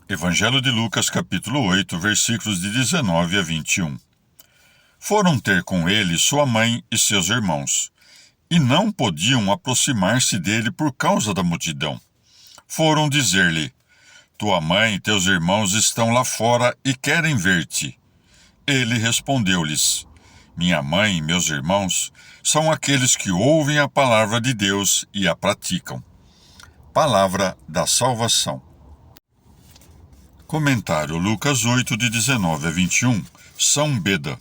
Evangelho de Lucas, capítulo 8, versículos de 19 a 21. Foram ter com ele sua mãe e seus irmãos, e não podiam aproximar-se dele por causa da multidão. Foram dizer-lhe: Tua mãe e teus irmãos estão lá fora e querem ver-te. Ele respondeu-lhes: Minha mãe e meus irmãos são aqueles que ouvem a palavra de Deus e a praticam. Palavra da salvação. Comentário Lucas 8, de 19 a 21, São Beda.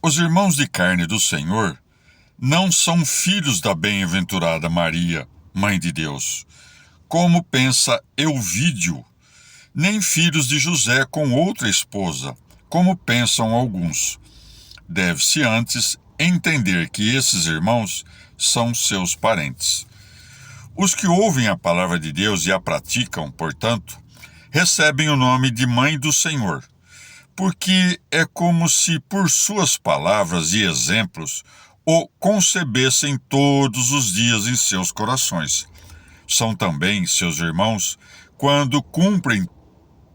Os irmãos de carne do Senhor não são filhos da bem-aventurada Maria, Mãe de Deus, como pensa Euvídio, nem filhos de José com outra esposa, como pensam alguns. Deve-se antes entender que esses irmãos são seus parentes. Os que ouvem a palavra de Deus e a praticam, portanto, recebem o nome de Mãe do Senhor, porque é como se por suas palavras e exemplos o concebessem todos os dias em seus corações. São também seus irmãos quando cumprem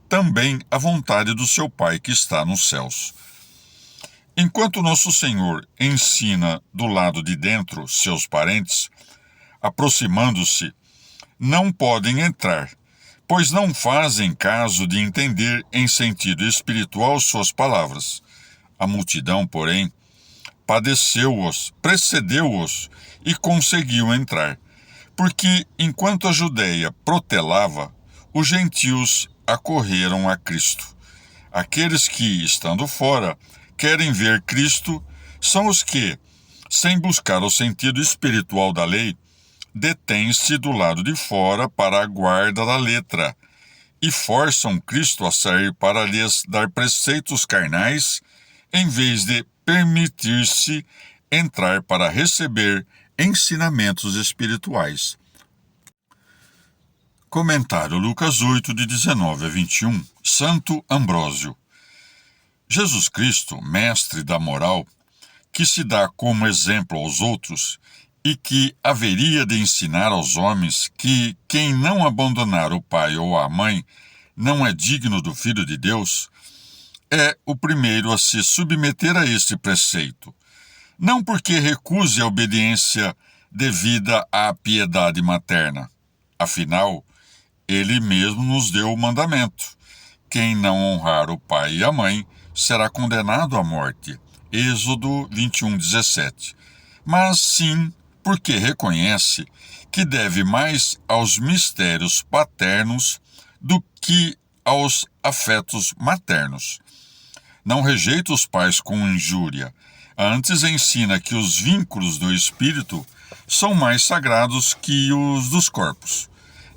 também a vontade do seu Pai que está nos céus. Enquanto nosso Senhor ensina do lado de dentro seus parentes, aproximando-se, não podem entrar, pois não fazem caso de entender em sentido espiritual suas palavras. A multidão, porém, precedeu-os e conseguiu entrar, porque, enquanto a Judéia protelava, os gentios acorreram a Cristo. Aqueles que, estando fora, querem ver Cristo são os que, sem buscar o sentido espiritual da lei, detêm-se do lado de fora para a guarda da letra e forçam Cristo a sair para lhes dar preceitos carnais, em vez de permitir-se entrar para receber ensinamentos espirituais. Comentário Lucas 8, de 19 a 21, Santo Ambrósio. Jesus Cristo, mestre da moral, que se dá como exemplo aos outros, e que haveria de ensinar aos homens que quem não abandonar o pai ou a mãe não é digno do Filho de Deus, é o primeiro a se submeter a este preceito, não porque recuse a obediência devida à piedade materna. Afinal, ele mesmo nos deu o mandamento: quem não honrar o pai e a mãe será condenado à morte. Êxodo 21:17. Mas sim porque reconhece que deve mais aos mistérios paternos do que aos afetos maternos. Não rejeita os pais com injúria, antes ensina que os vínculos do espírito são mais sagrados que os dos corpos.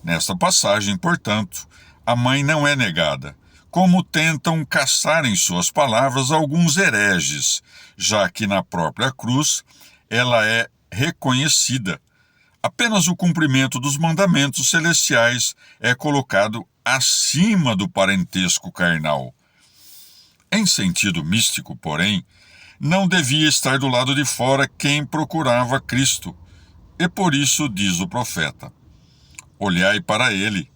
Nesta passagem, portanto, a mãe não é negada, como tentam caçar em suas palavras alguns hereges, já que na própria cruz ela é reconhecida. Apenas o cumprimento dos mandamentos celestiais é colocado acima do parentesco carnal. Em sentido místico, porém, não devia estar do lado de fora quem procurava Cristo, e por isso diz o profeta: Olhai para ele,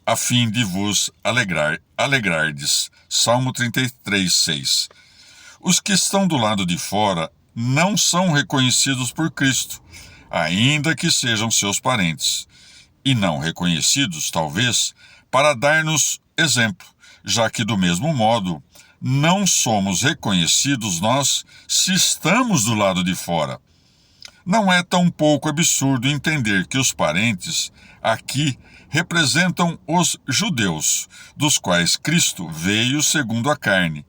a fim de vos alegrardes. Salmo 33:6. Os que estão do lado de fora não são reconhecidos por Cristo, ainda que sejam seus parentes, e não reconhecidos, talvez, para dar-nos exemplo, já que, do mesmo modo, não somos reconhecidos nós se estamos do lado de fora. Não é tão pouco absurdo entender que os parentes aqui representam os judeus, dos quais Cristo veio segundo a carne,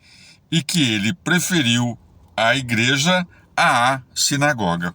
e que ele preferiu a igreja à sinagoga.